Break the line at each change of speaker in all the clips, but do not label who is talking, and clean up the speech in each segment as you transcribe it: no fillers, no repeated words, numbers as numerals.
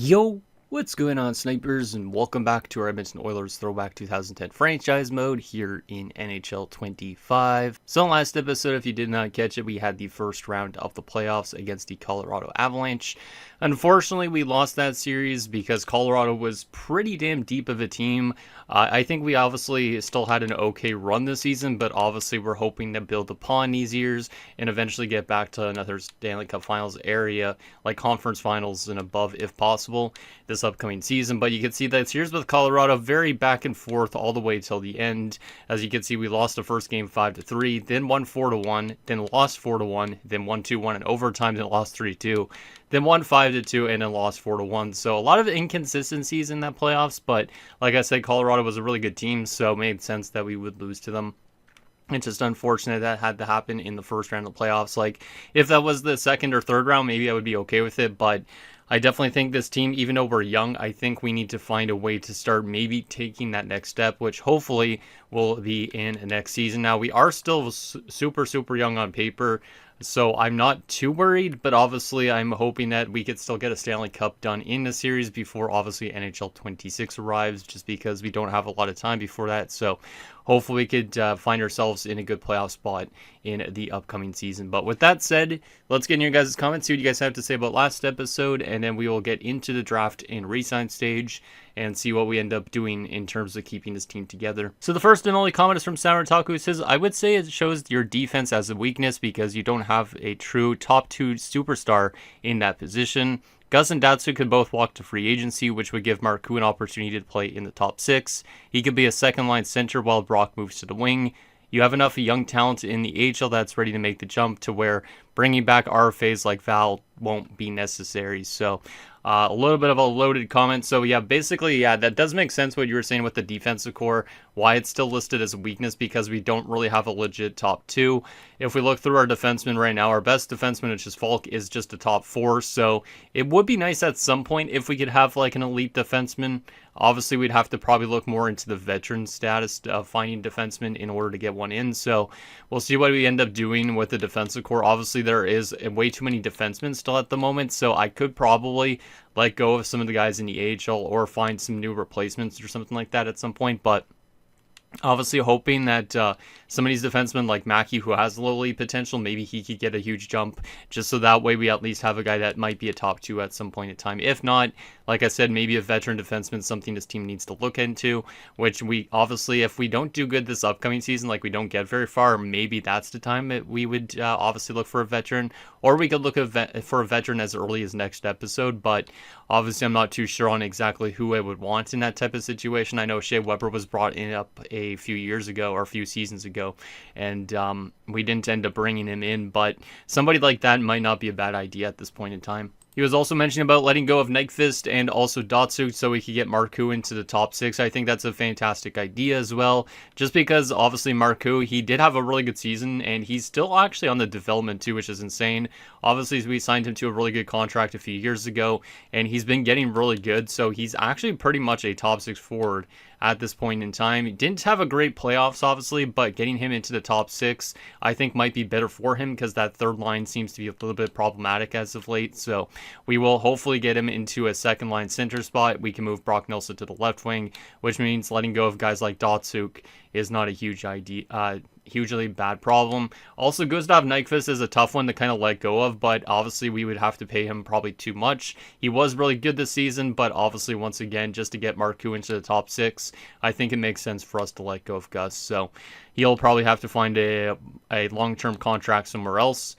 Yo, what's going on, snipers, and welcome back to our Edmonton Oilers Throwback 2010 franchise mode here in NHL 25. So, last episode, if you did not catch it, we had the first round of the playoffs against the Colorado Avalanche. Unfortunately, we lost that series because Colorado was pretty damn deep of a team. I think we obviously still had an okay run this season, but obviously we're hoping to build upon these years and eventually get back to another Stanley Cup Finals area, like conference finals and above if possible, this upcoming season. But you can see that series with Colorado very back and forth all the way till the end. As you can see, we lost the first game 5-3, then won 4-1, then lost 4-1, then won 2-1 in overtime, then lost 3-2. Then won 5-2 and then lost 4-1. So a lot of inconsistencies in that playoffs, but like I said, Colorado was a really good team, so it made sense that we would lose to them. It's just unfortunate that had to happen in the first round of the playoffs. Like, if that was the second or third round, maybe I would be okay with it, but I definitely think this team, even though we're young, I think we need to find a way to start maybe taking that next step, which hopefully will be in next season. Now, we are still super young on paper, so I'm not too worried, but obviously I'm hoping that we could still get a Stanley Cup done in the series before obviously NHL 26 arrives, just because we don't have a lot of time before that. So hopefully we could find ourselves in a good playoff spot in the upcoming season. But with that said, let's get in your guys' comments, see what you guys have to say about last episode, and then we will get into the draft and Resign stage and see what we end up doing in terms of keeping this team together. So the first and only comment is from Samartaku, who says, I would say it shows your defense as a weakness because you don't have a true top 2 superstar in that position. Gus and Datsu could both walk to free agency, which would give Marcoux an opportunity to play in the top 6. He could be a second-line center while Brock moves to the wing. You have enough young talent in the AHL that's ready to make the jump to where bringing back RFAs like Val won't be necessary. So a little bit of a loaded comment. So yeah, basically, yeah, that does make sense what you were saying with the defensive core, why it's still listed as a weakness, because we don't really have a legit top 2. If we look through our defensemen right now, our best defenseman, which is Falk, is just a top 4. So it would be nice at some point if we could have like an elite defenseman. Obviously, we'd have to probably look more into the veteran status of finding defensemen in order to get one in. So we'll see what we end up doing with the defensive core. Obviously, there is way too many defensemen still at the moment, so I could probably let go of some of the guys in the AHL or find some new replacements or something like that at some point. But obviously hoping that some of these defensemen like Mackey, who has low lead potential, maybe he could get a huge jump, just so that way we at least have a guy that might be a top 2 at some point in time. If not, like I said, maybe a veteran defenseman, something this team needs to look into, which we obviously, if we don't do good this upcoming season, like we don't get very far, maybe that's the time that we would obviously look for a veteran, or we could look for a veteran as early as next episode. But obviously I'm not too sure on exactly who I would want in that type of situation. I know Shea Weber was brought in up a few years ago or a few seasons ago, and we didn't end up bringing him in, but somebody like that might not be a bad idea at this point in time. He was also mentioning about letting go of Nyquist and also Datsyuk so we could get Marcoux into the top 6. I think that's a fantastic idea as well, just because obviously Marcoux, he did have a really good season, and he's still actually on the development too, which is insane. Obviously, we signed him to a really good contract a few years ago, and he's been getting really good, so he's actually pretty much a top 6 forward at this point in time. He didn't have a great playoffs, obviously, but getting him into the top 6, I think might be better for him, because that third line seems to be a little bit problematic as of late. So we will hopefully get him into a second line center spot. We can move Brock Nelson to the left wing, which means letting go of guys like Datsyuk is not a hugely bad problem. Also, Gustav Nyquist is a tough one to kind of let go of, but obviously we would have to pay him probably too much. He was really good this season, but obviously once again, just to get Marcoux into the top 6, I think it makes sense for us to let go of Gus. So he'll probably have to find a long-term contract somewhere else.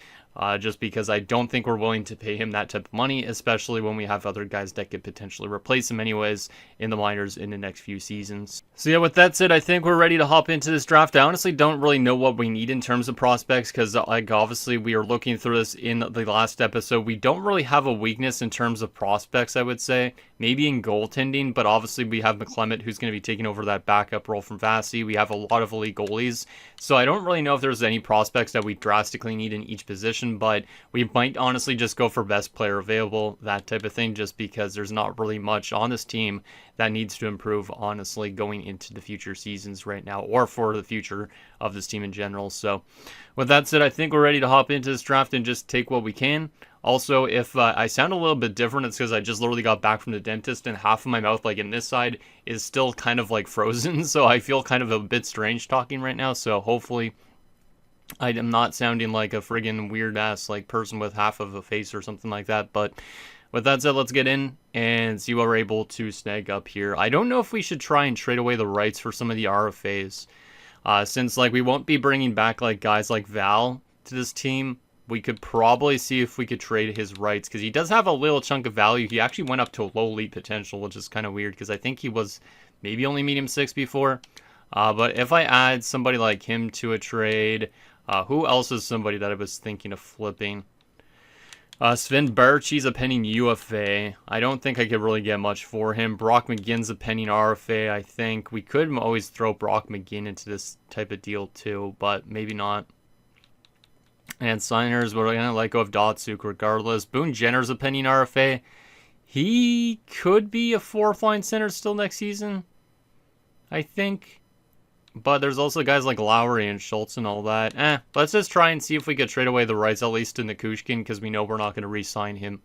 Just because I don't think we're willing to pay him that type of money, especially when we have other guys that could potentially replace him anyways in the minors in the next few seasons. So yeah, with that said, I think we're ready to hop into this draft. I honestly don't really know what we need in terms of prospects, because like obviously we are looking through this in the last episode. We don't really have a weakness in terms of prospects, I would say. Maybe in goaltending, but obviously we have McClement, who's going to be taking over that backup role from Vasi. We have a lot of elite goalies, so I don't really know if there's any prospects that we drastically need in each position, but we might honestly just go for best player available, that type of thing, just because there's not really much on this team that needs to improve, honestly, going into the future seasons right now, or for the future of this team in general. So with that said, I think we're ready to hop into this draft and just take what we can. Also, if I sound a little bit different, it's because I just literally got back from the dentist and half of my mouth, like in this side, is still kind of like frozen. So I feel kind of a bit strange talking right now. So hopefully I am not sounding like a friggin' weird ass like person with half of a face or something like that. But with that said, let's get in and see what we're able to snag up here. I don't know if we should try and trade away the rights for some of the RFAs. Since like we won't be bringing back like guys like Val to this team, we could probably see if we could trade his rights, because he does have a little chunk of value. He actually went up to low lead potential, which is kind of weird because I think he was maybe only medium 6 before. But if I add somebody like him to a trade, who else is somebody that I was thinking of flipping? Sven Berchi's a pending UFA. I don't think I could really get much for him. Brock McGinn's a pending RFA, I think. We could always throw Brock McGinn into this type of deal too, but maybe not. And signers, we're going to let go of Datsuk regardless. Boone Jenner's a pending RFA. He could be a 4th-line center still next season, I think. But there's also guys like Lowry and Schultz and all that. Let's just try and see if we could trade away the rights, at least to Nikushkin, because we know we're not going to re-sign him.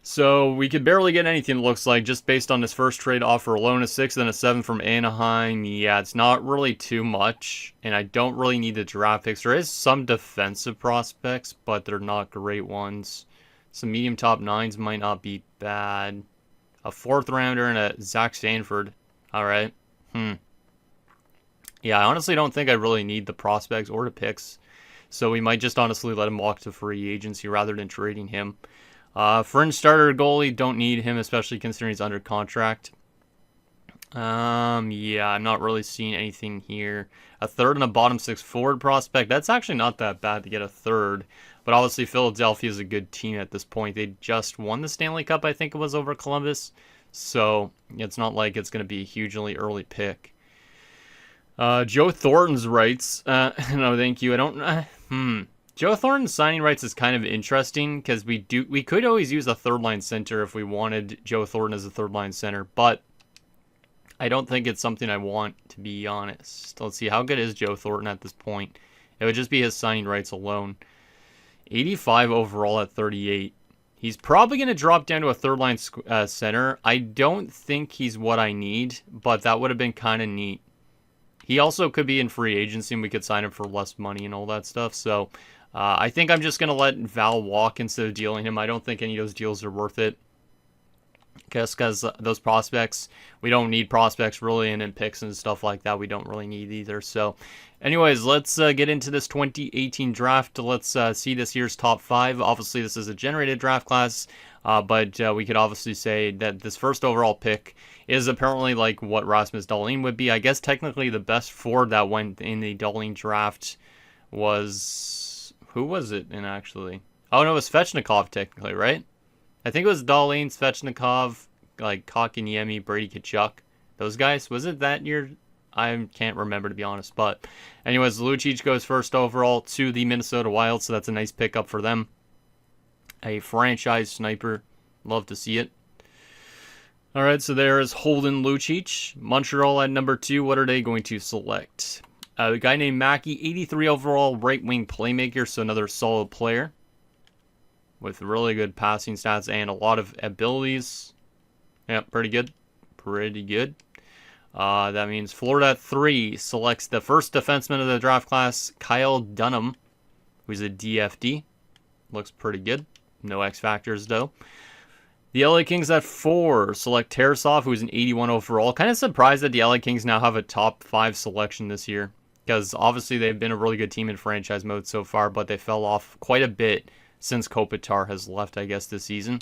So we could barely get anything, it looks like, just based on this first trade offer alone. A 6 and a 7 from Anaheim. Yeah, it's not really too much, and I don't really need the draft picks. There is some defensive prospects, but they're not great ones. Some medium top 9s might not be bad. A 4th rounder and a Zach Stanford. All right. Yeah, I honestly don't think I really need the prospects or the picks. So we might just honestly let him walk to free agency rather than trading him. Fringe starter goalie, don't need him, especially considering he's under contract. Yeah, I'm not really seeing anything here. A 3rd and a bottom 6 forward prospect. That's actually not that bad to get a 3rd. But obviously Philadelphia is a good team at this point. They just won the Stanley Cup, I think it was, over Columbus. So it's not like it's going to be a hugely early pick. Joe Thornton's rights. No, thank you. I don't. Joe Thornton's signing rights is kind of interesting because we could always use a 3rd-line center if we wanted Joe Thornton as a 3rd-line center, but I don't think it's something I want, to be honest. Let's see, how good is Joe Thornton at this point? It would just be his signing rights alone. 85 overall at 38. He's probably going to drop down to a 3rd-line center. I don't think he's what I need, but that would have been kind of neat. He also could be in free agency and we could sign him for less money and all that stuff. So I think I'm just going to let Val walk instead of dealing him. I don't think any of those deals are worth it. Because those prospects, we don't need prospects really, and in picks and stuff like that, we don't really need either. So anyways, let's get into this 2018 draft. Let's see this year's top 5. Obviously, this is a generated draft class, but we could obviously say that this first overall pick is apparently like what Rasmus Dahlin would be. I guess technically the best forward that went in the Dahlin draft was... Who was it in actually? Oh, no, it was Svechnikov technically, right? I think it was Dahlin, Svechnikov, like Kotkaniemi, Brady Tkachuk. Those guys. Was it that year? I can't remember, to be honest. But anyways, Lucic goes first overall to the Minnesota Wild, so that's a nice pickup for them. A franchise sniper. Love to see it. All right, so there is Holden Lucic. Montreal at number 2. What are they going to select? A guy named Mackey, 83 overall, right-wing playmaker, so another solid player with really good passing stats and a lot of abilities. Yeah, pretty good. Pretty good. That means Florida at 3 selects the first defenseman of the draft class, Kyle Dunham, who's a DFD. Looks pretty good. No X factors, though. The LA Kings at 4 select Tarasov, who's an 81 overall. Kind of surprised that the LA Kings now have a top 5 selection this year, because obviously they've been a really good team in franchise mode so far, but they fell off quite a bit since Kopitar has left, I guess, this season.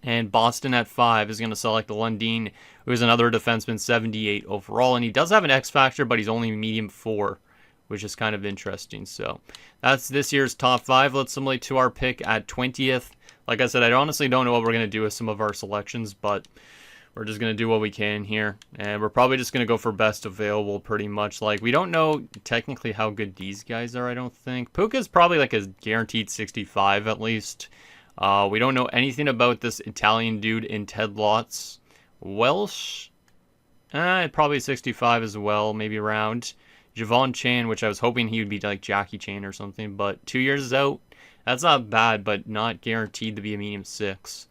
And Boston at 5 is going to select Lundin, who is another defenseman, 78 overall. And he does have an X factor, but he's only medium 4, which is kind of interesting. So that's this year's top 5. Let's simulate to our pick at 20th. Like I said, I honestly don't know what we're going to do with some of our selections, but we're just going to do what we can here. And we're probably just going to go for best available pretty much. Like, we don't know technically how good these guys are, I don't think. Puka's probably like a guaranteed 65 at least. We don't know anything about this Italian dude in Ted Lotz. Welsh? Probably 65 as well, maybe around. Javon Chan, which I was hoping he would be like Jackie Chan or something, but 2 years out That's not bad, but not guaranteed to be a medium 6.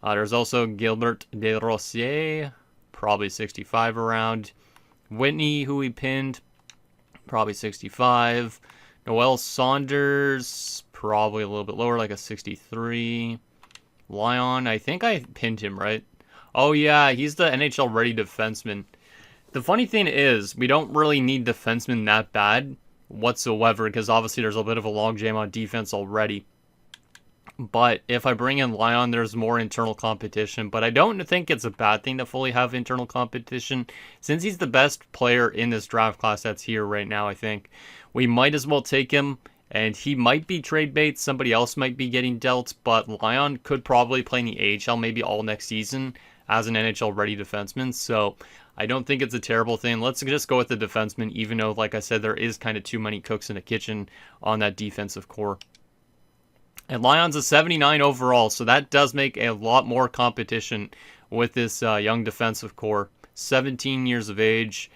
There's also Gilbert de Rossier, probably 65 around. Whitney, who we pinned, probably 65. Noel Saunders, probably a little bit lower, like a 63. Lyon, I think I pinned him, right? Oh yeah, he's the NHL ready defenseman. The funny thing is, we don't really need defensemen that bad whatsoever, because obviously there's a bit of a logjam on defense already. But if I bring in Lyon, there's more internal competition. But I don't think it's a bad thing to fully have internal competition. Since he's the best player in this draft class that's here right now, I think we might as well take him. And he might be trade bait. Somebody else might be getting dealt. But Lyon could probably play in the AHL maybe all next season as an NHL ready defenseman. So I don't think it's a terrible thing. Let's just go with the defenseman, even though, like I said, there is kind of too many cooks in the kitchen on that defensive core. And Lyon's a 79 overall, so that does make a lot more competition with this young defensive core. 17 years of age,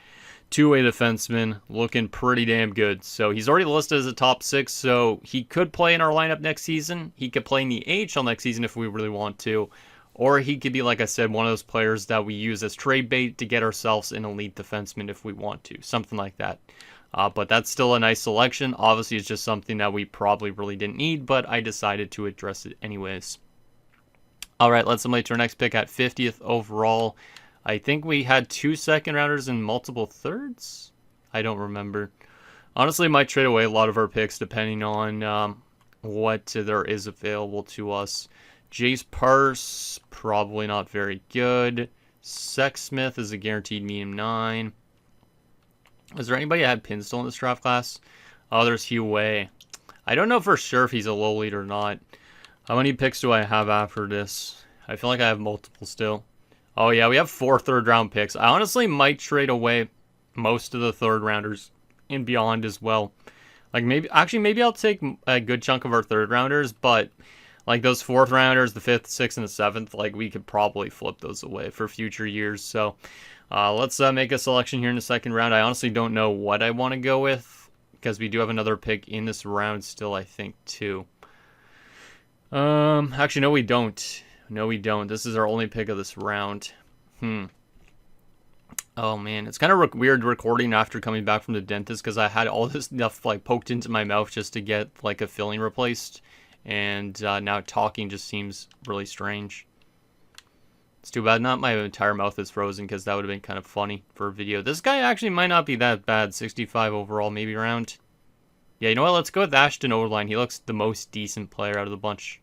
two-way defenseman, looking pretty damn good. So he's already listed as a top 6, so he could play in our lineup next season. He could play in the AHL next season if we really want to. Or he could be, like I said, one of those players that we use as trade bait to get ourselves an elite defenseman if we want to. Something like that. But that's still a nice selection. Obviously, it's just something that we probably really didn't need, but I decided to address it anyways. All right, let's simulate to our next pick at 50th overall. I think we had 2 second-rounders and multiple thirds? I don't remember. Honestly, might trade away a lot of our picks depending on what there is available to us. Jace Parse, probably not very good. Sexsmith is a guaranteed medium 9. Is there anybody that had pins still in this draft class? Oh, there's Hugh Way. I don't know for sure if he's a low lead or not. How many picks do I have after this? I feel like I have multiple still. Oh yeah, we have 4 third-round picks. I honestly might trade away most of the third-rounders and beyond as well. Like maybe I'll take a good chunk of our third-rounders, but like those 4th-rounders, the 5th, 6th, and the 7th, like we could probably flip those away for future years. So let's make a selection here in the second round. I honestly don't know what I want to go with because we do have another pick in this round still, I think, too. Actually, no, we don't. No, we don't. This is our only pick of this round. Oh, man. It's kind of weird recording after coming back from the dentist because I had all this stuff like poked into my mouth just to get like a filling replaced. And now talking just seems really strange. It's too bad not my entire mouth is frozen because that would have been kind of funny for a video. This guy actually might not be that bad. 65 overall, maybe around. Yeah, you know what? Let's go with Ashton Oberline. He looks the most decent player out of the bunch.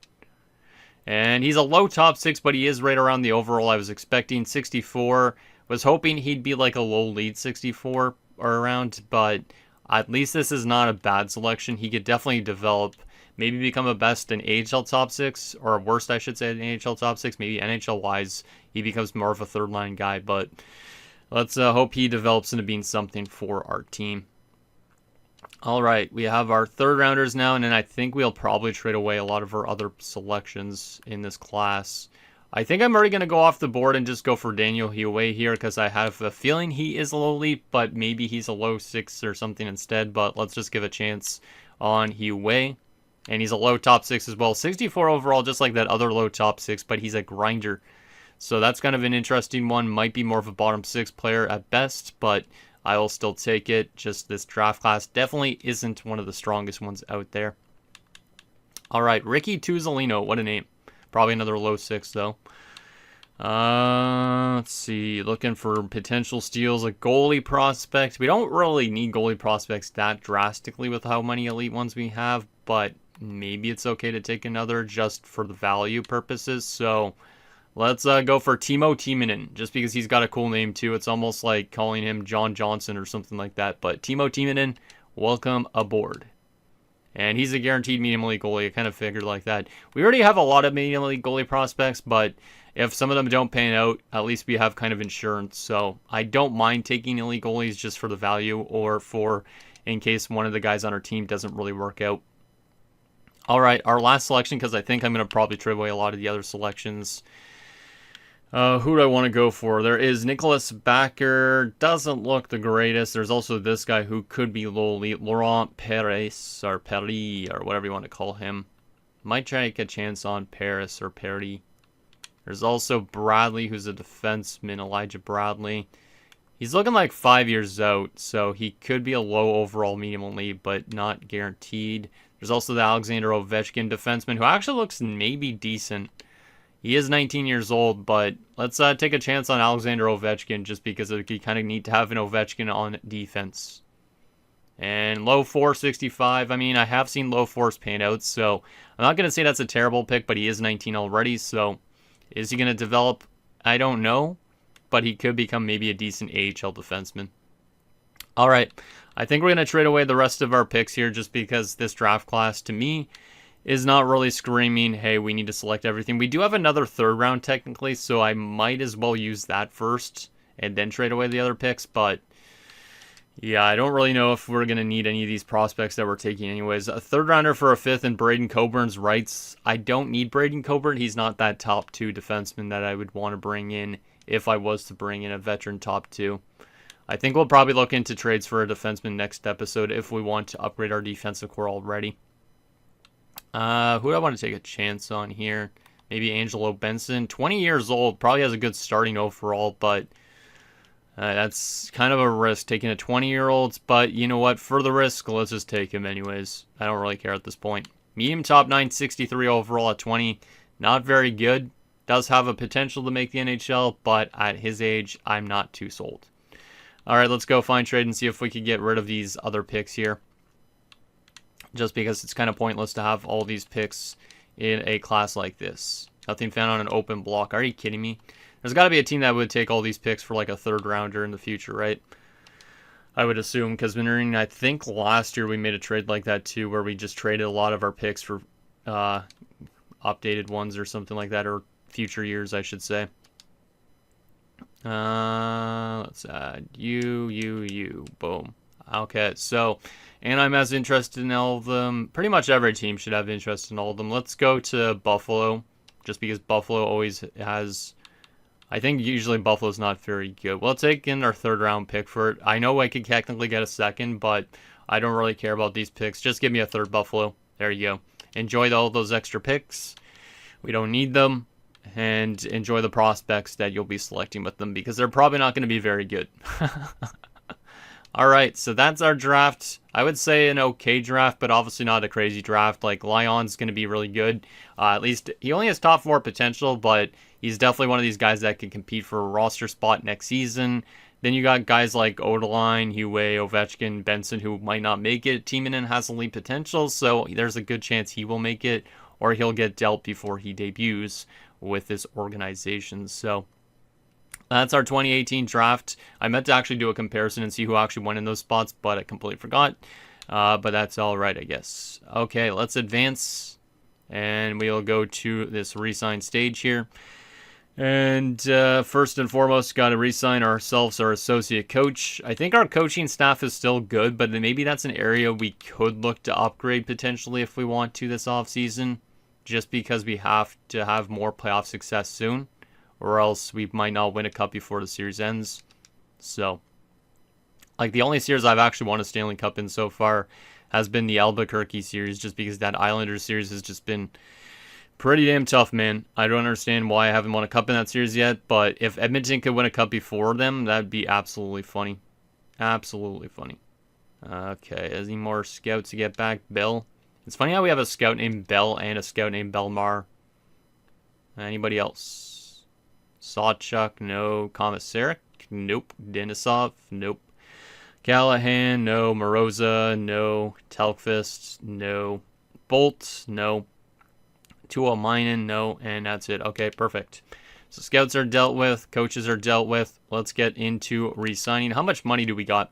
And he's a low top 6, but he is right around the overall I was expecting. 64. Was hoping he'd be like a low lead 64 or around, but at least this is not a bad selection. He could definitely develop. Maybe become a best in AHL top 6, or worst, I should say, in AHL top 6. Maybe NHL-wise, he becomes more of a third-line guy, but let's hope he develops into being something for our team. All right, we have our third-rounders now, and then I think we'll probably trade away a lot of our other selections in this class. I think I'm already going to go off the board and just go for Daniel Heway here, because I have a feeling he is a low leap, but maybe he's a low 6 or something instead, but let's just give a chance on Heway. And he's a low top 6 as well. 64 overall, just like that other low top 6, but he's a grinder. So that's kind of an interesting one. Might be more of a bottom 6 player at best, but I will still take it. Just this draft class definitely isn't one of the strongest ones out there. All right, Ricky Tuzolino. What a name. Probably another low 6, though. Let's see. Looking for potential steals. A goalie prospect. We don't really need goalie prospects that drastically with how many elite ones we have, but maybe it's okay to take another just for the value purposes. So let's go for Timo Timonen, just because he's got a cool name too. It's almost like calling him John Johnson or something like that. But Timo Timonen, welcome aboard. And he's a guaranteed medium elite goalie. I kind of figured like that. We already have a lot of medium elite goalie prospects, but if some of them don't pan out, at least we have kind of insurance. So I don't mind taking elite goalies just for the value or for in case one of the guys on our team doesn't really work out. All right, our last selection, because I think I'm going to probably trade away a lot of the other selections. Who do I want to go for? There is Nicholas Backer. Doesn't look the greatest. There's also this guy who could be low elite. Laurent Perez, or Perry, or whatever you want to call him. Might try to take a chance on Paris or Perry. There's also Bradley, who's a defenseman, Elijah Bradley. He's looking like 5 years out, so he could be a low overall medium only, but not guaranteed. There's also the Alexander Ovechkin defenseman, who actually looks maybe decent. He is 19 years old, but let's take a chance on Alexander Ovechkin just because you kind of need to have an Ovechkin on defense. And low 465. I mean, I have seen low 4s pan out, so I'm not going to say that's a terrible pick, but he is 19 already, so is he going to develop? I don't know, but he could become maybe a decent AHL defenseman. All right, I think we're going to trade away the rest of our picks here just because this draft class, to me, is not really screaming, hey, we need to select everything. We do have another third round technically, so I might as well use that first and then trade away the other picks, but yeah, I don't really know if we're going to need any of these prospects that we're taking anyways. A third rounder for a fifth and Braden Coburn's rights. I don't need Braden Coburn. He's not that top 2 defenseman that I would want to bring in if I was to bring in a veteran top 2. I think we'll probably look into trades for a defenseman next episode if we want to upgrade our defensive core already. Who do I want to take a chance on here? Maybe Angelo Benson. 20 years old. Probably has a good starting overall, but that's kind of a risk taking a 20-year-old. But you know what? For the risk, let's just take him anyways. I don't really care at this point. Medium top 9, 63 overall at 20. Not very good. Does have a potential to make the NHL, but at his age, I'm not too sold. All right, let's go find trade and see if we can get rid of these other picks here. Just because it's kind of pointless to have all these picks in a class like this. Nothing found on an open block. Are you kidding me? There's got to be a team that would take all these picks for like a third rounder in the future, right? I would assume, because I think last year we made a trade like that too, where we just traded a lot of our picks for updated ones or something like that, or future years, I should say. Let's add you. Boom. Okay, so, and I'm as interested in all of them. Pretty much every team should have interest in all of them. Let's go to Buffalo, just because Buffalo always has, I think usually Buffalo's not very good. We'll take in our third round pick for it. I know I could technically get a second, but I don't really care about these picks. Just give me a third Buffalo. There you go. Enjoy all those extra picks. We don't need them. And enjoy the prospects that you'll be selecting with them, because they're probably not going to be very good. All right, so that's our draft. I would say an okay draft, but obviously not a crazy draft. Like, Lyon's going to be really good. At least he only has top 4 potential, but he's definitely one of these guys that can compete for a roster spot next season. Then you got guys like Odeline, Hue, Ovechkin, Benson, who might not make it. Timonen has elite potential, so there's a good chance he will make it, or he'll get dealt before he debuts with this organization. So that's our 2018 draft. I meant to actually do a comparison and see who actually won in those spots, but I completely forgot. But that's all right, I guess. Okay, let's advance, and we'll go to this Resign stage here. And first and foremost, got to re-sign ourselves our associate coach. I think our coaching staff is still good, but maybe that's an area we could look to upgrade potentially if we want to this offseason, just because we have to have more playoff success soon, or else we might not win a cup before the series ends. So, like, the only series I've actually won a Stanley Cup in so far has been the Albuquerque series, just because that Islanders series has just been pretty damn tough, man. I don't understand why I haven't won a cup in that series yet, but if Edmonton could win a cup before them, that'd be absolutely funny. Absolutely funny. Okay, any more scouts to get back? Bill. It's funny how we have a scout named Bell and a scout named Belmar. Anybody else? Sawchuk? No. Komisarek? Nope. Denisov? Nope. Callahan? No. Moroza? No. Telkvist? No. Bolt? No. Tuomainen? No. And that's it. Okay, perfect. So scouts are dealt with. Coaches are dealt with. Let's get into re-signing. How much money do we got?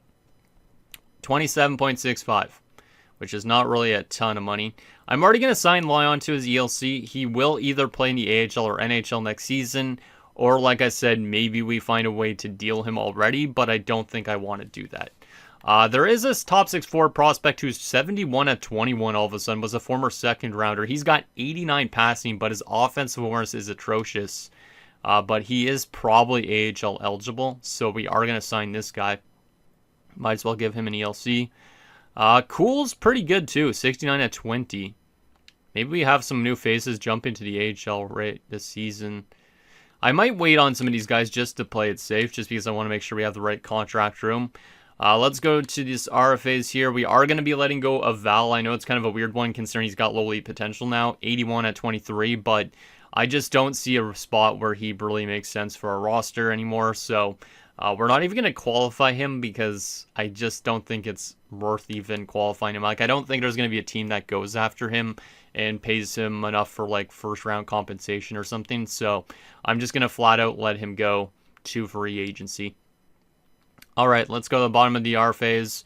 27.65. Which is not really a ton of money. I'm already going to sign Lyon to his ELC. He will either play in the AHL or NHL next season, or like I said, maybe we find a way to deal him already, but I don't think I want to do that. There is this top 6 forward prospect who's 71 at 21 all of a sudden, was a former second rounder. He's got 89 passing, but his offensive awareness is atrocious. But he is probably AHL eligible, so we are going to sign this guy. Might as well give him an ELC. Cool's pretty good too, 69 at 20. Maybe we have some new faces jump into the AHL right this season. I might wait on some of these guys just to play it safe, just because I want to make sure we have the right contract room. Let's go to this RFAs here. We are going to be letting go of Val. I know it's kind of a weird one considering he's got low elite potential now, 81 at 23, but I just don't see a spot where he really makes sense for our roster anymore. So we're not even going to qualify him because I just don't think it's worth even qualifying him. Like, I don't think there's going to be a team that goes after him and pays him enough for like first round compensation or something. So I'm just going to flat out let him go to free agency. All right, let's go to the bottom of the RFAs.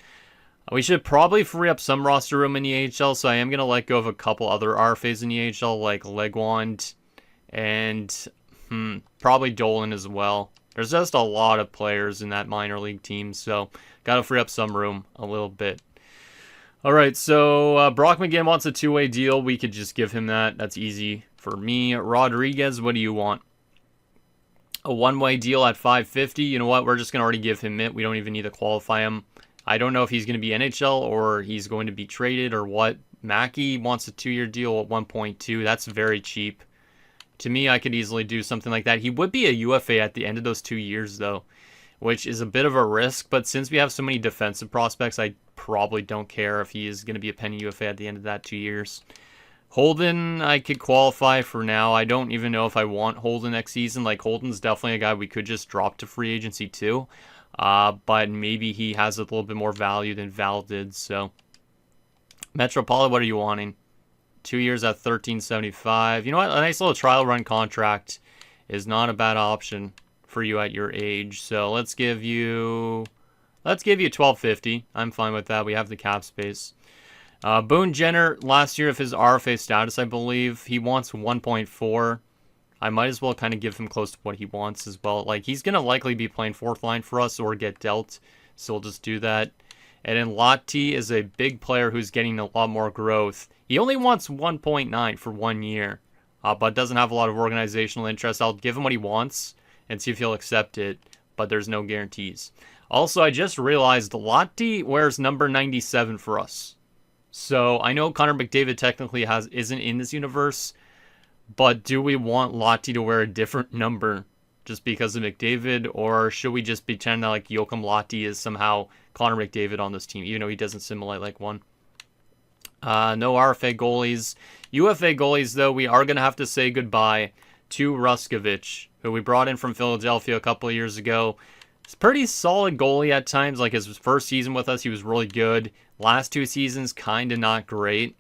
We should probably free up some roster room in the AHL, so I am going to let go of a couple other RFAs in the AHL, like Legwand and probably Dolan as well. There's just a lot of players in that minor league team, so got to free up some room a little bit. All right, so Brock McGinn wants a two-way deal. We could just give him that. That's easy for me. Rodriguez, what do you want? A one-way deal at $550. You know what? We're just going to already give him it. We don't even need to qualify him. I don't know if he's going to be NHL or he's going to be traded or what. Mackey wants a 2-year deal at 1.2. That's very cheap. To me, I could easily do something like that. He would be a UFA at the end of those 2 years, though, which is a bit of a risk. But since we have so many defensive prospects, I probably don't care if he is going to be a penny UFA at the end of that 2 years. Holden, I could qualify for now. I don't even know if I want Holden next season. Like, Holden's definitely a guy we could just drop to free agency too. But maybe he has a little bit more value than Val did. So, Metropoli, what are you wanting? 2 years at $13.75. You know what? A nice little trial run contract is not a bad option for you at your age. So let's give you $12.50. I'm fine with that. We have the cap space. Boone Jenner, last year of his RFA status, I believe, he wants 1.4. I might as well kind of give him close to what he wants as well. Like, he's going to likely be playing fourth line for us or get dealt, so we'll just do that. And then Lotti is a big player who's getting a lot more growth. He only wants 1.9 for 1 year, but doesn't have a lot of organizational interest. I'll give him what he wants and see if he'll accept it, but there's no guarantees. Also, I just realized Lotti wears number 97 for us. So I know Connor McDavid technically isn't in this universe, but do we want Lotti to wear a different number just because of McDavid, or should we just pretend that like Joachim Lotti is somehow Connor McDavid on this team, even though he doesn't simulate like one? No RFA goalies. UFA goalies, though, we are going to have to say goodbye to Ruskovich, who we brought in from Philadelphia a couple of years ago. He's a pretty solid goalie at times. Like, his first season with us, he was really good. Last 2 seasons, kind of not great.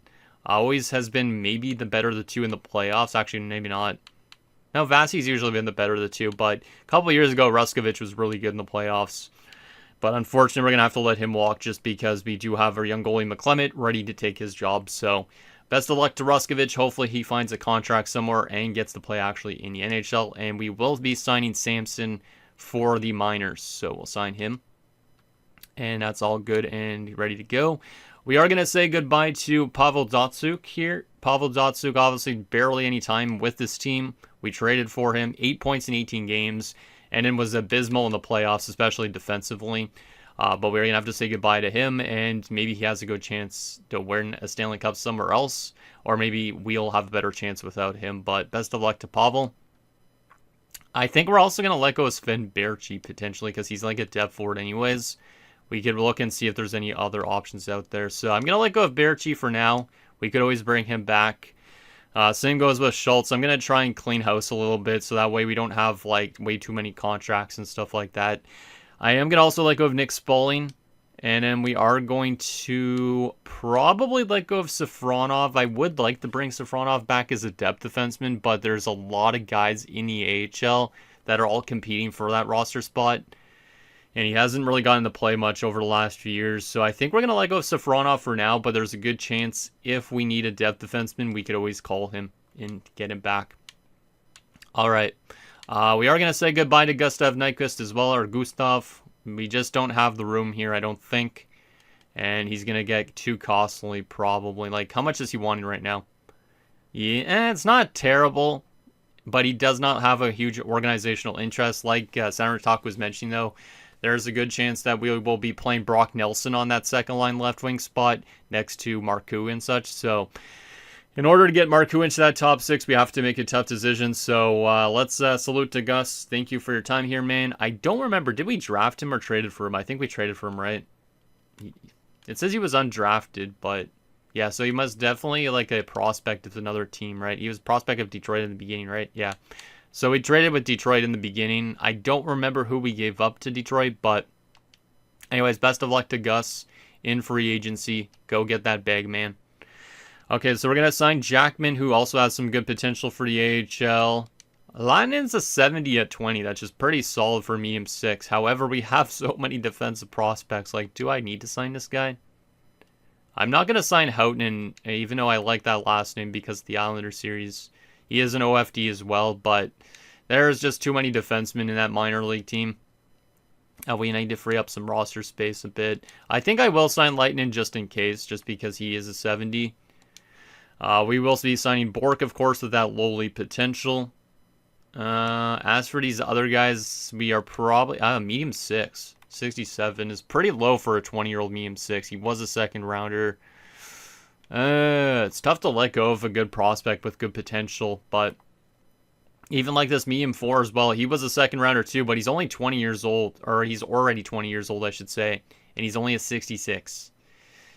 Always has been maybe the better of the two in the playoffs. Actually, maybe not. No, Vasi's usually been the better of the two, but a couple of years ago, Ruskovich was really good in the playoffs. But unfortunately, we're going to have to let him walk just because we do have our young goalie McClement ready to take his job. So best of luck to Ruskovich. Hopefully he finds a contract somewhere and gets to play actually in the NHL. And we will be signing Samson for the minors. So we'll sign him. And that's all good and ready to go. We are going to say goodbye to Pavel Datsyuk here. Pavel Datsyuk obviously barely any time with this team. We traded for him, 8 points in 18 games. And then was abysmal in the playoffs, especially defensively. But we're going to have to say goodbye to him, and maybe he has a good chance to win a Stanley Cup somewhere else, or maybe we'll have a better chance without him. But best of luck to Pavel. I think we're also going to let go of Sven Baertschi, potentially, because he's like a depth forward anyways. We could look and see if there's any other options out there. So I'm going to let go of Baertschi for now. We could always bring him back. Same goes with Schultz. I'm going to try and clean house a little bit so that way we don't have like way too many contracts and stuff like that. I am going to also let go of Nick Spaulding. And then we are going to probably let go of Safronov. I would like to bring Safronov back as a depth defenseman, but there's a lot of guys in the AHL that are all competing for that roster spot. And he hasn't really gotten to play much over the last few years. So I think we're going to let go of Safronov for now, but there's a good chance if we need a depth defenseman, we could always call him and get him back. All right. We are going to say goodbye to Gustav Nyquist as well, or Gustav. We just don't have the room here, I don't think. And he's going to get too costly, probably. Like, how much is he wanting right now? Yeah, it's not terrible, but he does not have a huge organizational interest. Like Senator Talk was mentioning, though, there's a good chance that we will be playing Brock Nelson on that second line left wing spot next to Marcoux and such. So In order to get Marku into that top 6, we have to make a tough decision. So let's salute to Gus. Thank you for your time here, man. I don't remember. Did we draft him or traded for him? I think we traded for him, right? It says he was undrafted, but yeah, so he must definitely like a prospect of another team, right? He was prospect of Detroit in the beginning, right? Yeah. So we traded with Detroit in the beginning. I don't remember who we gave up to Detroit, but anyways, best of luck to Gus in free agency. Go get that bag, man. Okay, so we're going to sign Jackman, who also has some good potential for the AHL. Lainen's a 70 at 20. That's just pretty solid for medium 6. However, we have so many defensive prospects. Like, do I need to sign this guy? I'm not going to sign Houghton, even though I like that last name because of the Islander series. He is an OFD as well, but there's just too many defensemen in that minor league team. We need to free up some roster space a bit. I think I will sign Lightning just in case, just because he is a 70. We will be signing Bork, of course, with that lowly potential. As for these other guys, we are probably... medium 6. 67 is pretty low for a 20-year-old medium 6. He was a second rounder. It's tough to let go of a good prospect with good potential, but even like this medium 4 as well, he was a second rounder too, but he's only 20 years old, or he's already 20 years old, I should say, and he's only a 66.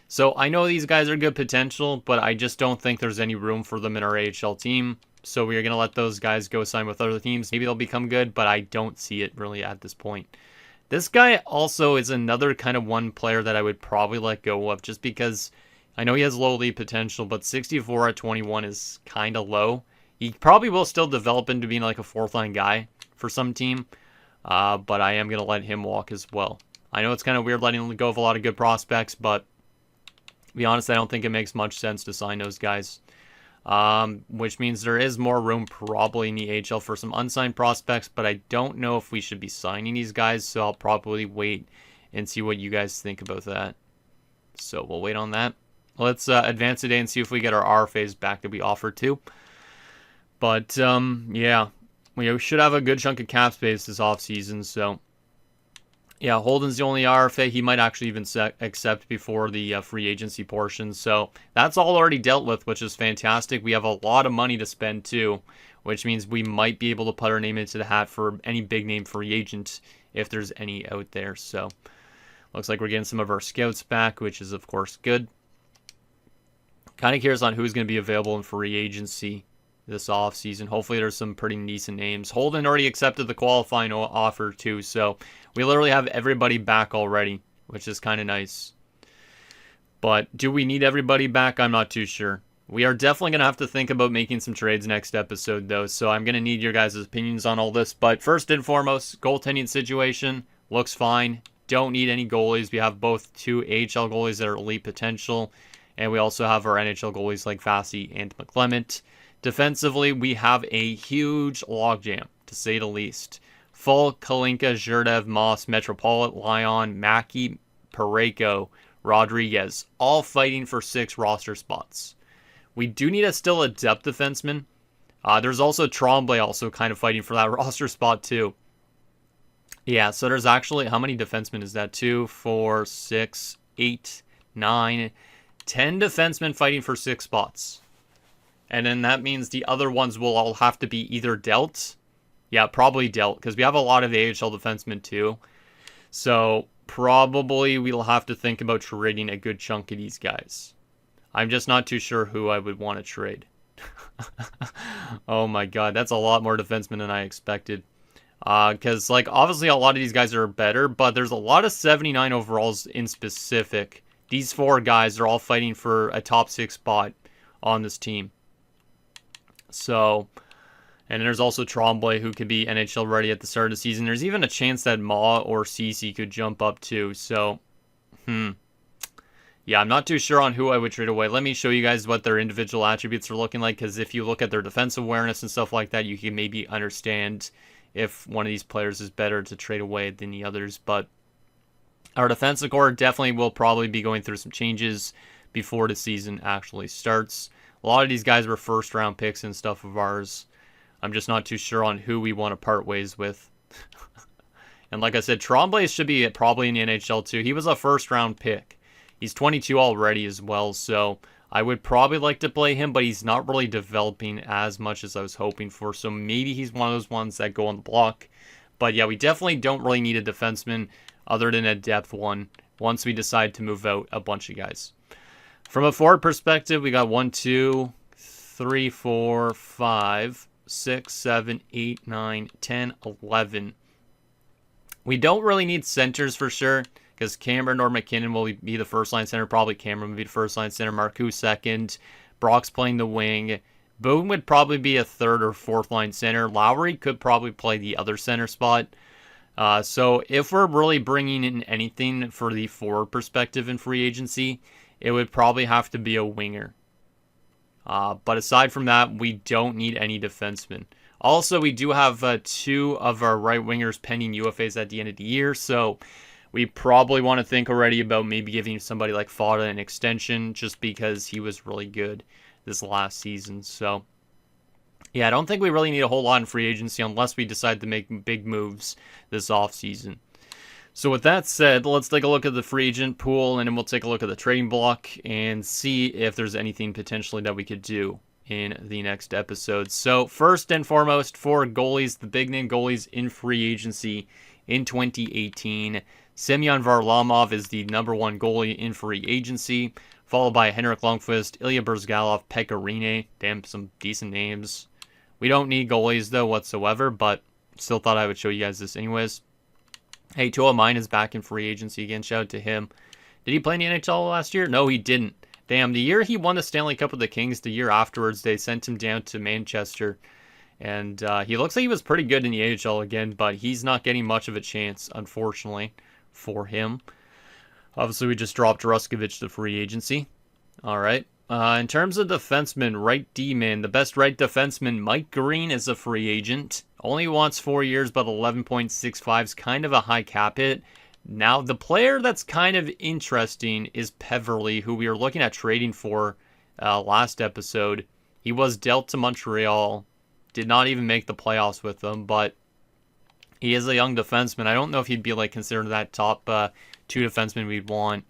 So I know these guys are good potential, but I just don't think there's any room for them in our AHL team. So we are going to let those guys go sign with other teams. Maybe they'll become good, but I don't see it really at this point. This guy also is another kind of one player that I would probably let go of just because I know he has low lead potential, but 64 at 21 is kind of low. He probably will still develop into being like a fourth line guy for some team, but I am going to let him walk as well. I know it's kind of weird letting him go of a lot of good prospects, but to be honest, I don't think it makes much sense to sign those guys. Which means there is more room probably in the AHL for some unsigned prospects, but I don't know if we should be signing these guys, so I'll probably wait and see what you guys think about that. So we'll wait on that. Let's advance today and see if we get our RFAs back that we offered to. But, yeah, we should have a good chunk of cap space this offseason, so... Yeah, Holden's the only RFA he might actually even accept before the free agency portion. So that's all already dealt with, which is fantastic. We have a lot of money to spend too, which means we might be able to put our name into the hat for any big name free agent if there's any out there. So looks like we're getting some of our scouts back, which is of course good. Kind of curious on who's going to be available in free agency this offseason. Hopefully there's some pretty decent names. Holden already accepted the qualifying offer too, so we literally have everybody back already, which is kind of nice. But do we need everybody back? I'm not too sure. We are definitely going to have to think about making some trades next episode though, so I'm going to need your guys' opinions on all this. But first and foremost, goaltending situation looks fine. Don't need any goalies. We have both two AHL goalies that are elite potential, and we also have our NHL goalies like Fassi and McClement. Defensively, we have a huge logjam, to say the least. Full, Kalinka, Zherdev, Moss, Metropolit, Lyon, Mackey, Pareko, Rodriguez, all fighting for 6 roster spots. We do need still a depth defenseman. There's also Tremblay also kind of fighting for that roster spot too. Yeah, so there's actually, how many defensemen is that? 2, 4, 6, 8, 9, 10 defensemen fighting for 6 spots. And then that means the other ones will all have to be either dealt. Yeah, probably dealt, because we have a lot of AHL defensemen too. So probably we'll have to think about trading a good chunk of these guys. I'm just not too sure who I would want to trade. Oh my god, that's a lot more defensemen than I expected. Because, like, obviously a lot of these guys are better, but there's a lot of 79 overalls in specific. These 4 guys are all fighting for a top 6 spot on this team. So, and there's also Tremblay, who could be NHL ready at the start of the season. There's even a chance that Ma or Cece could jump up too. So, yeah, I'm not too sure on who I would trade away. Let me show you guys what their individual attributes are looking like, because if you look at their defensive awareness and stuff like that, you can maybe understand if one of these players is better to trade away than the others. But our defensive core definitely will probably be going through some changes before the season actually starts. A lot of these guys were first round picks and stuff of ours. I'm just not too sure on who we want to part ways with. And like I said, Tremblay should be probably in the NHL too. He was a first round pick. He's 22 already as well, so I would probably like to play him, but he's not really developing as much as I was hoping for. So maybe he's one of those ones that go on the block. But yeah, we definitely don't really need a defenseman other than a depth one once we decide to move out a bunch of guys. From a forward perspective, we got 1, 2, 3, 4, 5, 6, 7, 8, 9, 10, 11. We don't really need centers for sure, because Cameron or McKinnon will be the first line center. Probably Cameron would be the first line center. Marcoux second. Brock's playing the wing. Boone would probably be a third or fourth line center. Lowry could probably play the other center spot. So if we're really bringing in anything for the forward perspective in free agency, it would probably have to be a winger. But aside from that, we don't need any defensemen. Also, we do have 2 of our right wingers pending UFAs at the end of the year, so we probably want to think already about maybe giving somebody like Fada an extension just because he was really good this last season. So, yeah, I don't think we really need a whole lot in free agency unless we decide to make big moves this offseason. So with that said, let's take a look at the free agent pool, and then we'll take a look at the trading block and see if there's anything potentially that we could do in the next episode. So first and foremost, for goalies, the big name goalies in free agency in 2018, Semyon Varlamov is the number 1 goalie in free agency, followed by Henrik Lundqvist, Ilya Brzgalov, Pekka Rinne. Damn, some decent names. We don't need goalies though whatsoever, but still thought I would show you guys this anyways. Hey, Tuomo Mine is back in free agency again. Shout out to him. Did he play in the NHL last year? No, he didn't. Damn, the year he won the Stanley Cup with the Kings, the year afterwards, they sent him down to Manchester. And he looks like he was pretty good in the AHL again, but he's not getting much of a chance, unfortunately, for him. Obviously, we just dropped Ruskovich to free agency. All right. In terms of defensemen, right D-man, the best right defenseman, Mike Green, is a free agent. Only wants 4 years, but 11.65 is kind of a high cap hit. Now, the player that's kind of interesting is Peverly, who we were looking at trading for last episode. He was dealt to Montreal. Did not even make the playoffs with them, but he is a young defenseman. I don't know if he'd be like considered that top 2 defenseman we'd want,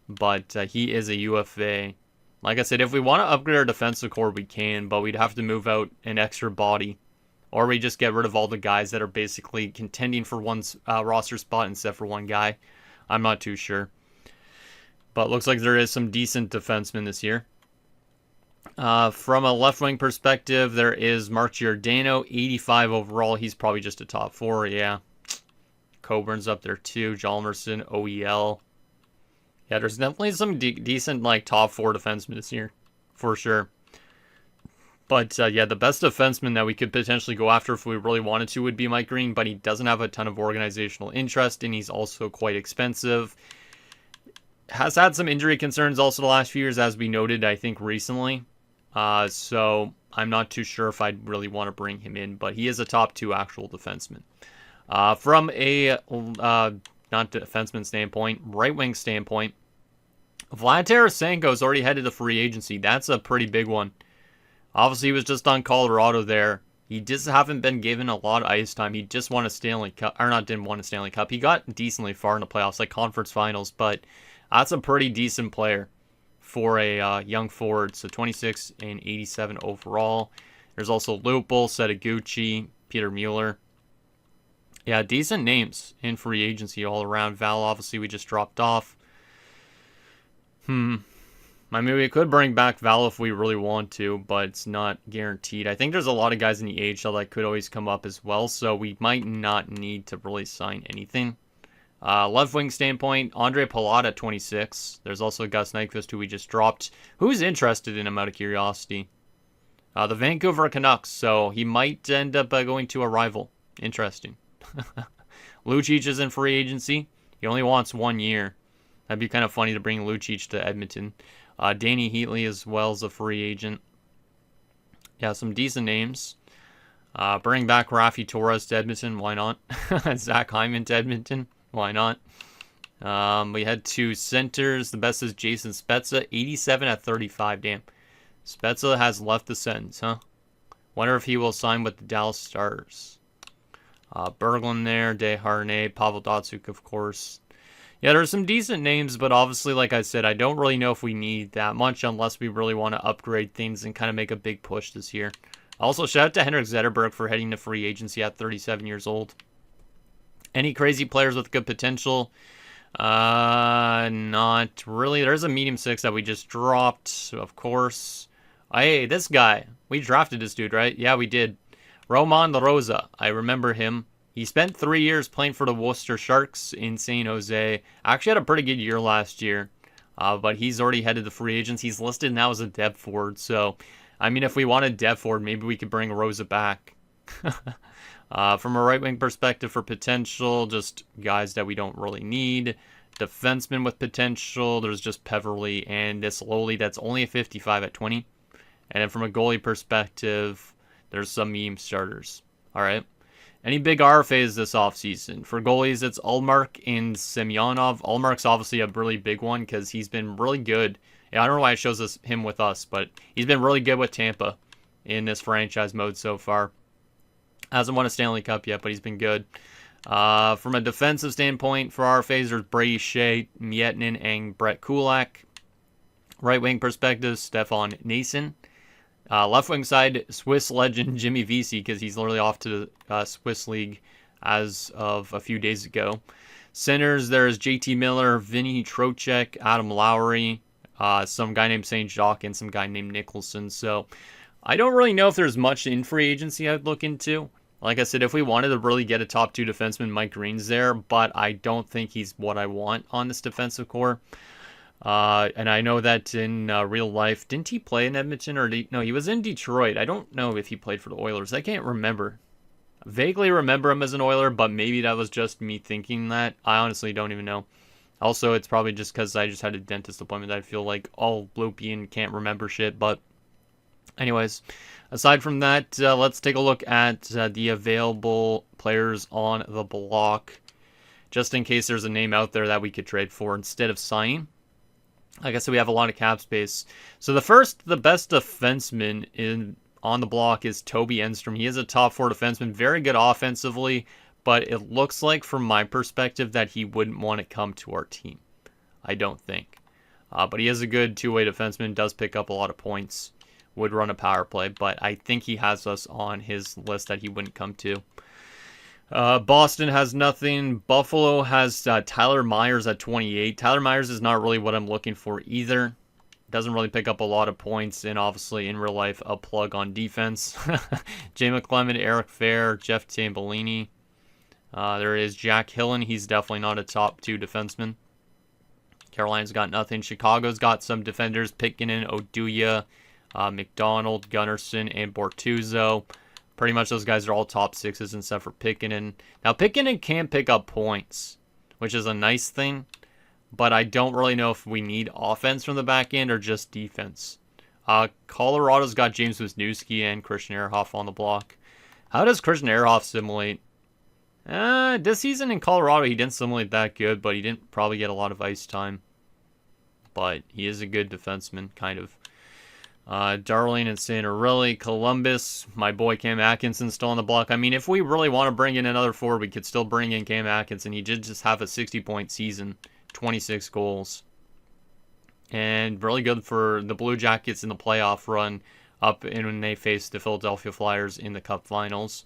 but he is a UFA. Like I said, if we want to upgrade our defensive core, we can, but we'd have to move out an extra body. Or we just get rid of all the guys that are basically contending for one roster spot instead for one guy. I'm not too sure. But looks like there is some decent defensemen this year. From a left wing perspective, there is Mark Giordano, 85 overall. He's probably just a top 4, yeah. Coburn's up there too. Jalmerson, OEL. Yeah, there's definitely some decent like top 4 defensemen this year, for sure. But yeah, the best defenseman that we could potentially go after if we really wanted to would be Mike Green, but he doesn't have a ton of organizational interest, and he's also quite expensive. Has had some injury concerns also the last few years, as we noted, I think, recently. So I'm not too sure if I'd really want to bring him in, but he is a top 2 actual defenseman. From a not defenseman standpoint, right wing standpoint, Vlad Tarasenko's already headed to free agency. That's a pretty big one. Obviously, he was just on Colorado there. He just haven't been given a lot of ice time. He just won a Stanley Cup, or not didn't win a Stanley Cup. He got decently far in the playoffs, like conference finals, but that's a pretty decent player for a young forward. So 26 and 87 overall. There's also Lupul, Setaguchi, Peter Mueller. Yeah, decent names in free agency all around. Val, obviously, we just dropped off. I mean, we could bring back Val if we really want to, but it's not guaranteed. I think there's a lot of guys in the AHL that could always come up as well, so we might not need to really sign anything. Left wing standpoint, Andre Palat at 26. There's also Gus Nyquist, who we just dropped. Who's interested in him out of curiosity? The Vancouver Canucks, so he might end up going to a rival. Interesting. Lucic is in free agency. He only wants 1 year. That'd be kind of funny to bring Lucic to Edmonton. Danny Heatley as well as a free agent. Yeah, some decent names. Bring back Rafi Torres to Edmonton. Why not? Zach Hyman to Edmonton. Why not? We had 2 centers. The best is Jason Spezza, 87 at 35. Damn. Spezza has left the Sens, huh? Wonder if he will sign with the Dallas Stars. Berglund there, Desharnais, Pavel Datsyuk, of course. Yeah, there's some decent names, but obviously, like I said, I don't really know if we need that much unless we really want to upgrade things and kind of make a big push this year. Also, shout out to Henrik Zetterberg for heading to free agency at 37 years old. Any crazy players with good potential? Not really. There's a medium 6 that we just dropped, of course. Hey, this guy. We drafted this dude, right? Yeah, we did. Roman Rosa. I remember him. He spent 3 years playing for the Worcester Sharks in San Jose. Actually had a pretty good year last year, but he's already headed to free agents. He's listed now as a depth forward, so, I mean, if we wanted depth forward, maybe we could bring Rosa back. From a right wing perspective for potential, just guys that we don't really need. Defenseman with potential, there's just Peverly and this Lowly that's only a 55 at 20. And then from a goalie perspective, there's some meme starters. All right. Any big RFAs this offseason? For goalies, it's Ullmark and Semyonov. Ullmark's obviously a really big one because he's been really good. Yeah, I don't know why it shows him with us, but he's been really good with Tampa in this franchise mode so far. Hasn't won a Stanley Cup yet, but he's been good. From a defensive standpoint, for RFAs, there's Brady Shea, Miettinen, and Brett Kulak. Right wing perspective, Stefan Nason. Left wing side, Swiss legend Jimmy Vesey, because he's literally off to the Swiss League as of a few days ago. Centers, there's JT Miller, Vinny Trocheck, Adam Lowry, some guy named St. Jacques, and some guy named Nicholson. So I don't really know if there's much in free agency I'd look into. Like I said, if we wanted to really get a top 2 defenseman, Mike Green's there, but I don't think he's what I want on this defensive core. And I know that in real life, didn't he play in Edmonton? No, he was in Detroit. I don't know if he played for the Oilers. I can't remember. I vaguely remember him as an Oiler, but maybe that was just me thinking that. I honestly don't even know. Also, it's probably just because I just had a dentist appointment that I feel like all loopy and can't remember shit. But anyways, aside from that, let's take a look at the available players on the block, just in case there's a name out there that we could trade for instead of signing. Like I said, we have a lot of cap space. So the best defenseman on the block is Toby Enstrom. He is a top 4 defenseman, very good offensively, but it looks like from my perspective that he wouldn't want to come to our team. I don't think. But he is a good two-way defenseman, does pick up a lot of points, would run a power play, but I think he has us on his list that he wouldn't come to. Boston has nothing. Buffalo has Tyler Myers at 28. Tyler Myers is not really what I'm looking for either. Doesn't really pick up a lot of points, and obviously in real life, a plug on defense. Jay McClement, Eric Fair, Jeff Tambellini. There is Jack Hillen. He's definitely not a top 2 defenseman. Carolina's got nothing. Chicago's got some defenders. Pitkinen, Oduya, McDonald, Gunnarsson, and Bortuzzo. Pretty much those guys are all top 6s except for Pitkinen. Now, Pitkinen can pick up points, which is a nice thing, but I don't really know if we need offense from the back end or just defense. Colorado's got James Wisniewski and Christian Ehrhoff on the block. How does Christian Ehrhoff simulate? This season in Colorado, he didn't simulate that good, but he didn't probably get a lot of ice time. But he is a good defenseman, kind of. Darling and Santorelli, Columbus, my boy Cam Atkinson still on the block. I mean, if we really want to bring in another forward, we could still bring in Cam Atkinson. He did just have a 60-point season, 26 goals. And really good for the Blue Jackets in the playoff run up in when they faced the Philadelphia Flyers in the Cup Finals.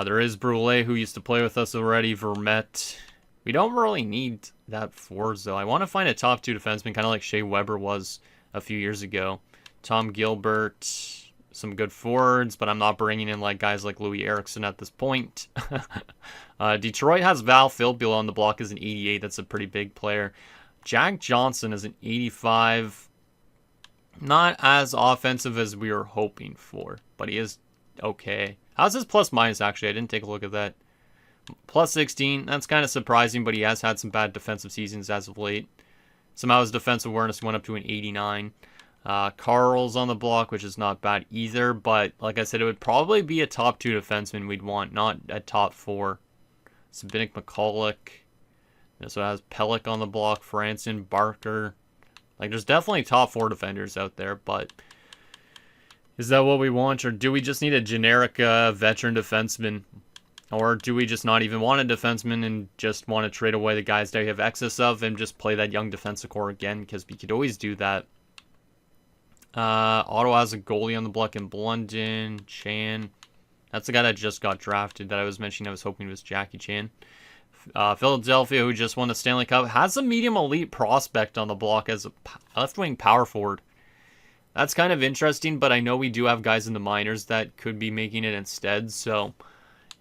There is Brule, who used to play with us already, Vermette. We don't really need that forwards, though. I want to find a top 2 defenseman, kind of like Shea Weber was a few years ago. Tom Gilbert, some good forwards, but I'm not bringing in like guys like Louis Eriksson at this point. Detroit has Val Filppula on the block as an 88. That's a pretty big player. Jack Johnson is an 85. Not as offensive as we were hoping for, but he is okay. How's his plus minus, actually? I didn't take a look at that. Plus 16. That's kind of surprising, but he has had some bad defensive seasons as of late. Somehow his defensive awareness went up to an 89. Carl's on the block, which is not bad either, but like I said, it would probably be a top 2 defenseman we'd want, not a top 4. Sabinic McCulloch. So it has Pellick on the block, Franson, Barker. Like, there's definitely top 4 defenders out there, but is that what we want, or do we just need a generic veteran defenseman? Or do we just not even want a defenseman and just want to trade away the guys that we have excess of and just play that young defensive core again? Because we could always do that. Ottawa has a goalie on the block in Blunden. Chan. That's the guy that just got drafted that I was mentioning. I was hoping it was Jackie Chan. Philadelphia, who just won the Stanley Cup, has a medium elite prospect on the block as a left-wing power forward. That's kind of interesting, but I know we do have guys in the minors that could be making it instead. So,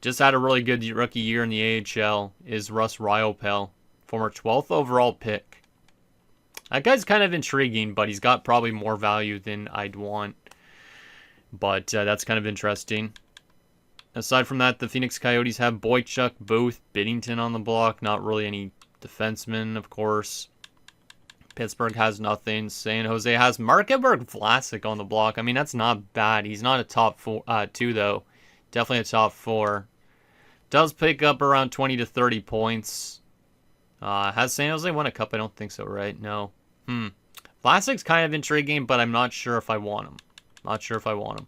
just had a really good rookie year in the AHL is Russ Ryopel, former 12th overall pick. That guy's kind of intriguing, but he's got probably more value than I'd want. But that's kind of interesting. Aside from that, the Phoenix Coyotes have Boychuk, Booth, Biddington on the block. Not really any defensemen, of course. Pittsburgh has nothing. San Jose has Markenberg Vlasic on the block. I mean, that's not bad. He's not a top 2, though. Definitely a top 4. Does pick up around 20 to 30 points. Has San Jose won a cup? I don't think so, right? No. Vlasic's kind of intriguing, but I'm not sure if I want him.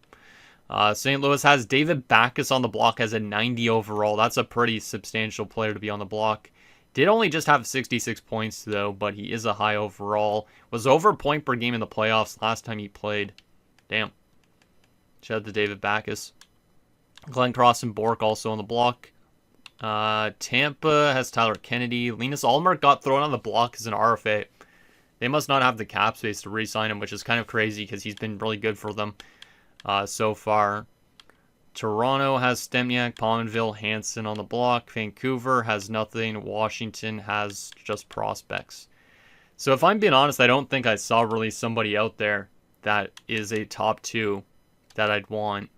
St. Louis has David Backes on the block as a 90 overall. That's a pretty substantial player to be on the block. Did only just have 66 points, though, but he is a high overall. Was over a point per game in the playoffs last time he played. Damn. Shout out to David Backes. Glenn Cross and Bork also on the block. Tampa has Tyler Kennedy. Linus Ullmark got thrown on the block as an RFA. They must not have the cap space to re-sign him, which is kind of crazy because he's been really good for them so far. Toronto has Stemniak, Pominville, Hansen on the block. Vancouver has nothing. Washington has just prospects. So if I'm being honest, I don't think I saw really somebody out there that is a top 2 that I'd want.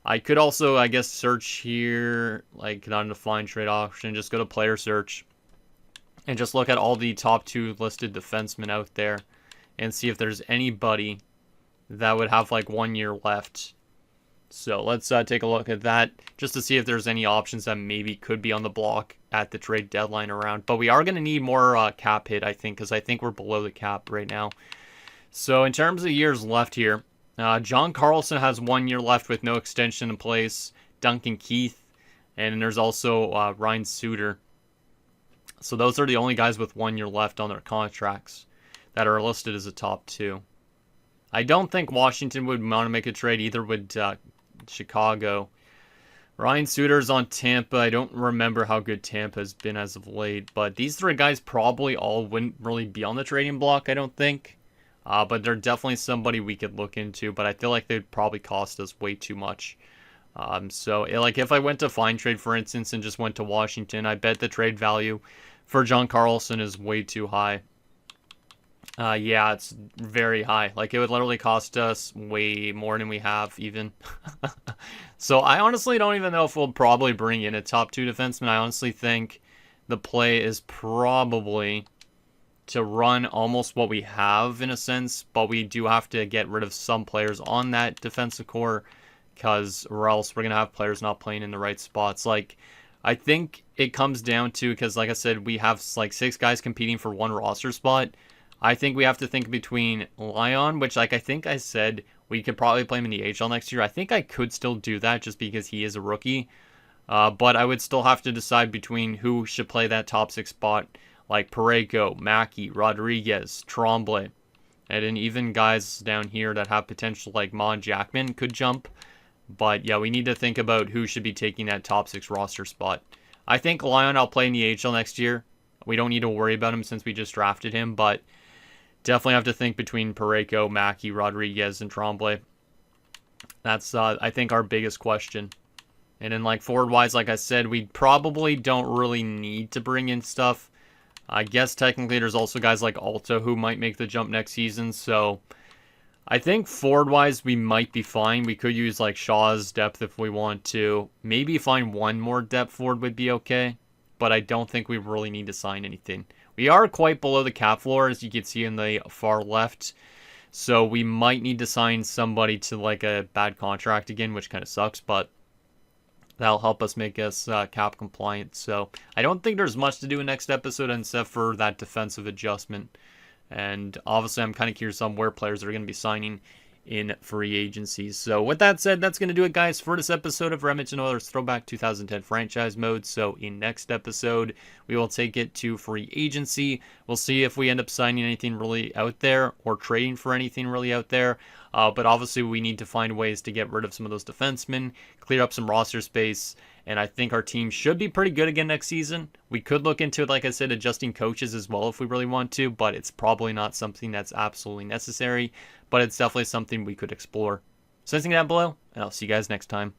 I could also, I guess, search here, like not in a find trade option, just go to player search and just look at all the top 2 listed defensemen out there and see if there's anybody that would have like 1 year left. So let's take a look at that just to see if there's any options that maybe could be on the block at the trade deadline around. But we are going to need more cap hit, I think, because I think we're below the cap right now. So in terms of years left here, John Carlson has 1 year left with no extension in place. Duncan Keith, and there's also Ryan Suter. So those are the only guys with 1 year left on their contracts that are listed as a top 2. I don't think Washington would want to make a trade, either would Chicago. Ryan Suter's on Tampa. I don't remember how good Tampa has been as of late, but these 3 guys probably all wouldn't really be on the trading block, I don't think. But they're definitely somebody we could look into, but I feel like they'd probably cost us way too much. So like if I went to find trade, for instance, and just went to Washington, I bet the trade value for John Carlson is way too high. Yeah, it's very high. Like, it would literally cost us way more than we have, even. So, I honestly don't even know if we'll probably bring in a top 2 defenseman. I honestly think the play is probably to run almost what we have, in a sense, but we do have to get rid of some players on that defensive core, or else we're going to have players not playing in the right spots. Like, I think it comes down to, because like I said, we have like 6 guys competing for 1 roster spot. I think we have to think between Lyon, which, like I think I said, we could probably play him in the AHL next year. I think I could still do that just because he is a rookie. But I would still have to decide between who should play that top 6 spot, like Parayko, Mackey, Rodriguez, Tremblay. And then even guys down here that have potential, like Mon Jackman, could jump. But yeah, we need to think about who should be taking that top 6 roster spot. I think Lyon I'll play in the AHL next year. We don't need to worry about him since we just drafted him, but definitely have to think between Parayko, Mackey, Rodriguez, and Tremblay. That's, I think, our biggest question. And then, like, forward-wise, like I said, we probably don't really need to bring in stuff. I guess technically there's also guys like Alta who might make the jump next season, so I think forward-wise we might be fine. We could use, like, Shaw's depth if we want to. Maybe find 1 more depth forward would be okay, but I don't think we really need to sign anything. We are quite below the cap floor, as you can see in the far left. So we might need to sign somebody to like a bad contract again, which kind of sucks, but that'll help us make us cap compliant. So I don't think there's much to do in next episode except for that defensive adjustment. And obviously I'm kind of curious on where players are going to be signing in free agency. So with that said, that's going to do it, guys, for this episode of Edmonton Oilers Throwback 2010 Franchise Mode. So in next episode, we will take it to free agency. We'll see if we end up signing anything really out there or trading for anything really out there. But obviously, we need to find ways to get rid of some of those defensemen, clear up some roster space, and I think our team should be pretty good again next season. We could look into it, like I said, adjusting coaches as well if we really want to, but it's probably not something that's absolutely necessary. But it's definitely something we could explore. So anything down below, and I'll see you guys next time.